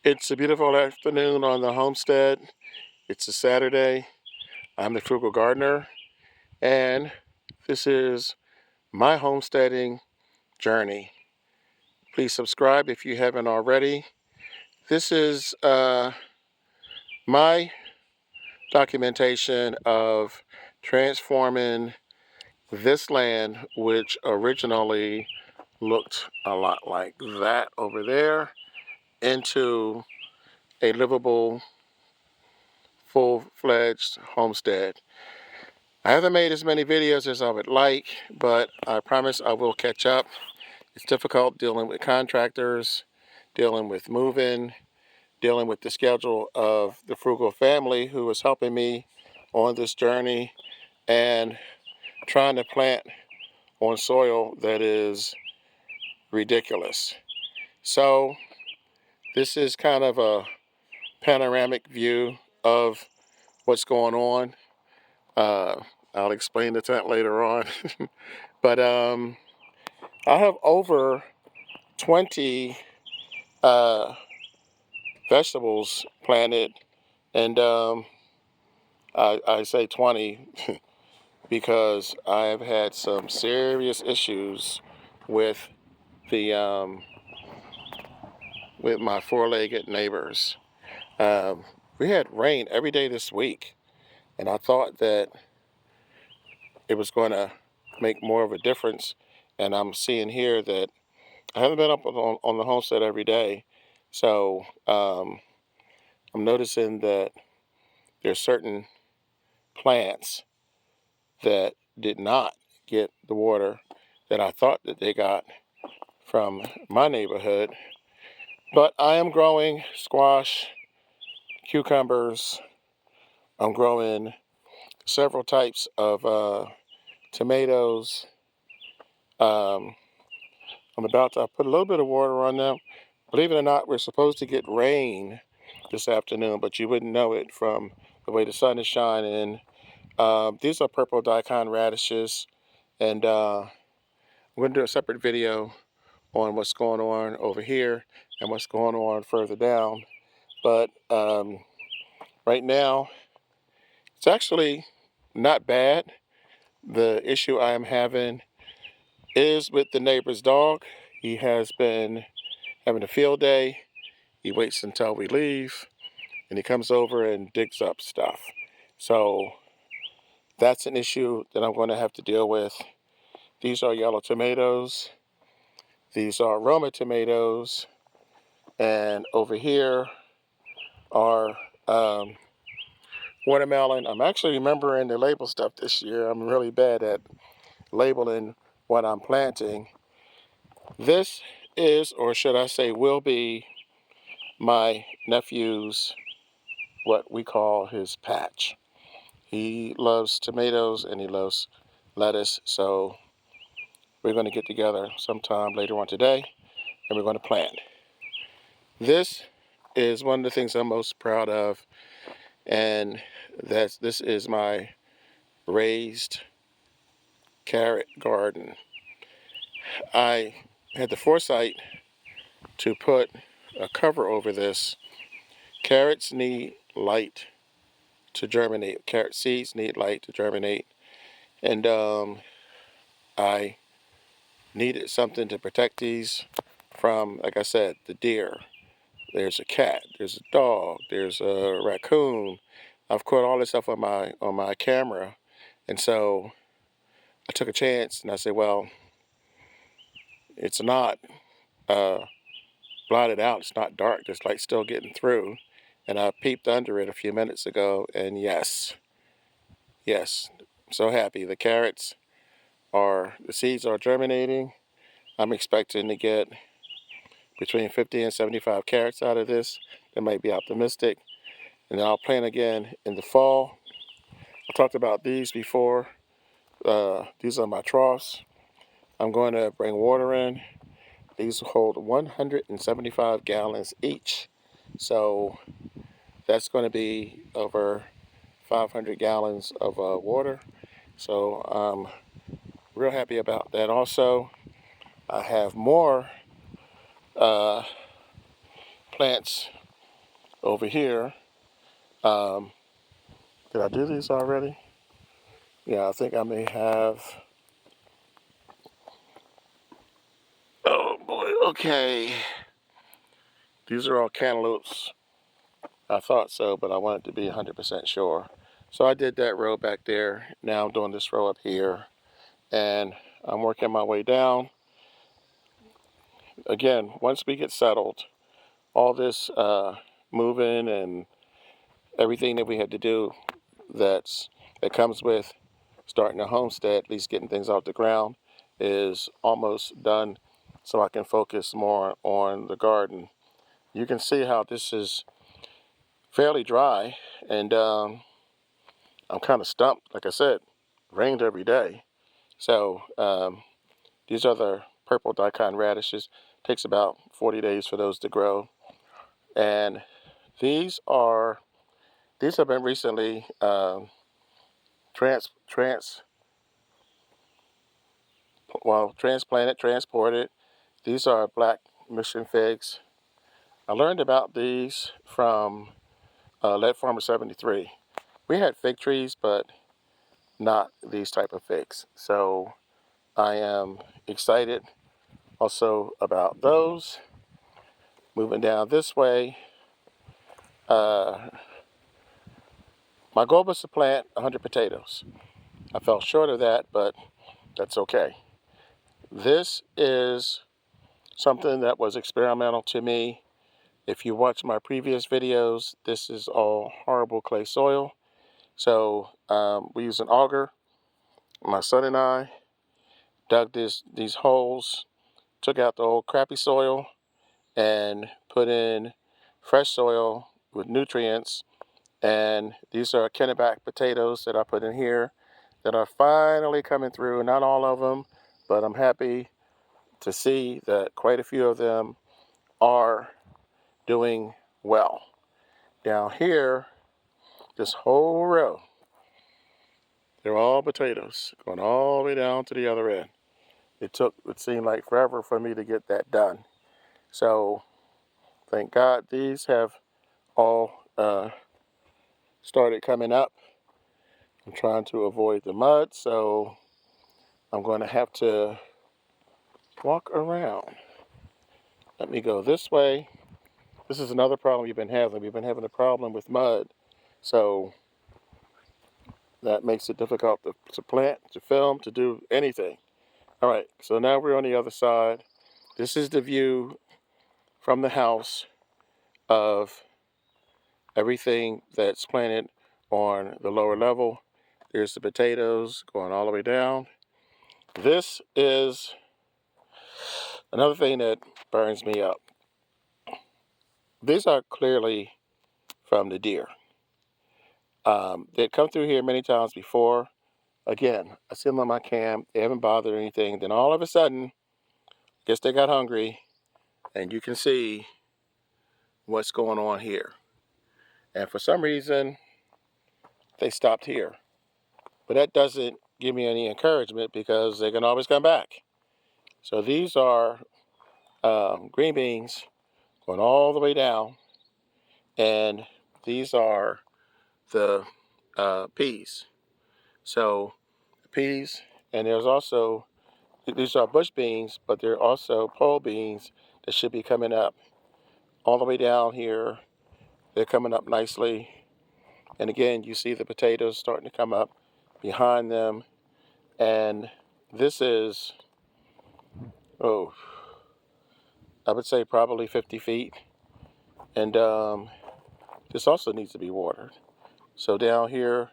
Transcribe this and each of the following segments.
It's a beautiful afternoon on the homestead. It's a Saturday. I'm the Frugal Gardener, and this is my homesteading journey. Please subscribe if you haven't already. This is my documentation of transforming this land, which originally looked a lot like that over there, into a livable, full-fledged homestead. I haven't made as many videos as I would like, but I promise I will catch up. It's difficult dealing with contractors, dealing with moving, dealing with the schedule of the Frugal family who is helping me on this journey, and trying to plant on soil that is ridiculous. So this is kind of a panoramic view of what's going on. Uh, I'll explain the tent later on. But I have over 20 uh, vegetables planted, and I say 20 because I've had some serious issues with the with my four-legged neighbors. Um, we had rain every day this week, and I thought that it was going to make more of a difference. And I'm seeing here that I haven't been up on the homestead every day, so I'm noticing that there's certain plants that did not get the water that I thought that they got from my neighborhood. But I am growing squash, cucumbers. I'm growing several types of tomatoes. Um, I'm about to put a little bit of water on them. Believe it or not, we're supposed to get rain this afternoon, but you wouldn't know it from the way the sun is shining. These are purple daikon radishes, and I'm going to do a separate video on what's going on over here and what's going on further down. But right now, it's actually not bad. The issue I am having is with the neighbor's dog. He has been having a field day. He waits until we leave, and he comes over and digs up stuff. So that's an issue that I'm going to have to deal with. These are yellow tomatoes. These are Roma tomatoes. And over here are watermelon. I'm actually remembering to label stuff this year. I'm really bad at labeling what I'm planting. This is, or should I say will be, my nephew's, what we call his patch. He loves tomatoes and he loves lettuce, so we're going to get together sometime later on today and we're going to plant. This is one of the things I'm most proud of, and this is my raised carrot garden. I had the foresight to put a cover over this. Carrots need light to germinate. Carrot seeds need light to germinate, and I needed something to protect these from, like I said, the deer. There's a cat, there's a dog, there's a raccoon. I've caught all this stuff on my camera, and so I took a chance and I said, well, it's not uh, blotted out, it's not dark, there's light still getting through. And I peeped under it a few minutes ago, and yes, I'm so happy. The seeds are germinating. I'm expecting to get between 50 and 75 carrots out of this. That might be optimistic. And then I'll plant again in the fall. I talked about these before. These are my troughs. I'm going to bring water in. These hold 175 gallons each. So that's going to be over 500 gallons of water. So I'm real happy about that. Also, I have more uh, plants over here. Um, did I do these already? Yeah, I think I may have. Oh boy, okay. These are all cantaloupes. I thought so, but I wanted to be 100% sure. So I did that row back there. Now I'm doing this row up here. And I'm working my way down. Again, once we get settled, all this moving and everything that we had to do that comes with starting a homestead, at least getting things off the ground, is almost done, so I can focus more on the garden. You can see how this is fairly dry, and I'm kind of stumped. Like I said, rained every day. So these are the purple daikon radishes. Takes about 40 days for those to grow. And these have been recently transplanted, transported. These are black mission figs. I learned about these from Lead Farmer 73. We had fig trees, but not these type of figs. So I am excited also about those. Moving down this way, my goal was to plant 100 potatoes. I fell short of that, but that's okay. This is something that was experimental to me. If you watch my previous videos, this is all horrible clay soil. So we used an auger. My son and I dug these holes, took out the old crappy soil, and put in fresh soil with nutrients. And these are Kenneback potatoes that I put in here that are finally coming through. Not all of them, but I'm happy to see that quite a few of them are doing well. Down here, this whole row, they're all potatoes, going all the way down to the other end. It seemed like forever for me to get that done. So thank God these have all started coming up. I'm trying to avoid the mud, so I'm going to have to walk around. Let me go this way. This is another problem we've been having. We've been having a problem with mud. So that makes it difficult to plant, to film, to do anything. All right, so now we're on the other side. This is the view from the house of everything that's planted on the lower level. There's the potatoes going all the way down. This is another thing that burns me up. These are clearly from the deer. They'd come through here many times before. Again, I see them on my cam. They haven't bothered anything. Then all of a sudden, guess they got hungry, and you can see what's going on here. And for some reason, they stopped here. But that doesn't give me any encouragement because they can always come back. So these are green beans going all the way down, and these are the peas. So peas, and there's also, these are bush beans, but they're also pole beans that should be coming up all the way down here. They're coming up nicely. And again, you see the potatoes starting to come up behind them. And this is, oh, I would say probably 50 feet. And this also needs to be watered. So down here,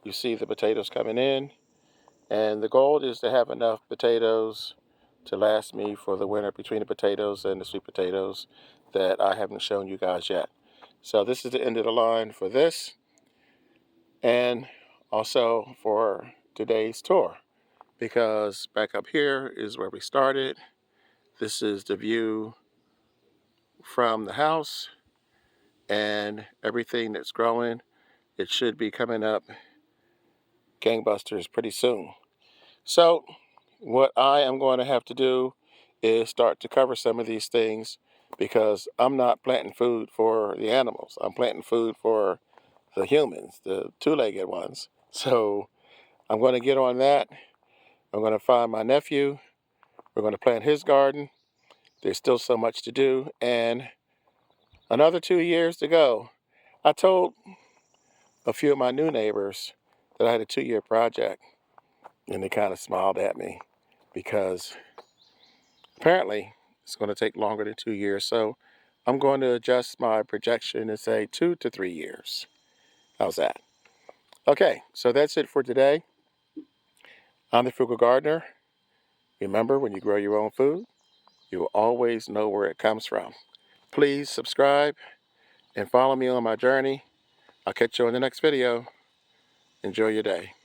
you see the potatoes coming in. And the goal is to have enough potatoes to last me for the winter between the potatoes and the sweet potatoes that I haven't shown you guys yet. So this is the end of the line for this, and also for today's tour, because back up here is where we started. This is the view from the house and everything that's growing. It should be coming up gangbusters pretty soon. So what I am going to have to do is start to cover some of these things because I'm not planting food for the animals. I'm planting food for the humans, the two-legged ones. So I'm going to get on that. I'm going to find my nephew. We're going to plant his garden. There's still so much to do, and another 2 years to go. I told a few of my new neighbors that I had a 2-year project, and they kind of smiled at me because apparently it's going to take longer than 2 years. So I'm going to adjust my projection and say 2 to 3 years. How's that? Okay, so that's it for today. I'm the Frugal Gardener. Remember, when you grow your own food, you will always know where it comes from. Please subscribe and follow me on my journey. I'll catch you on the next video. Enjoy your day.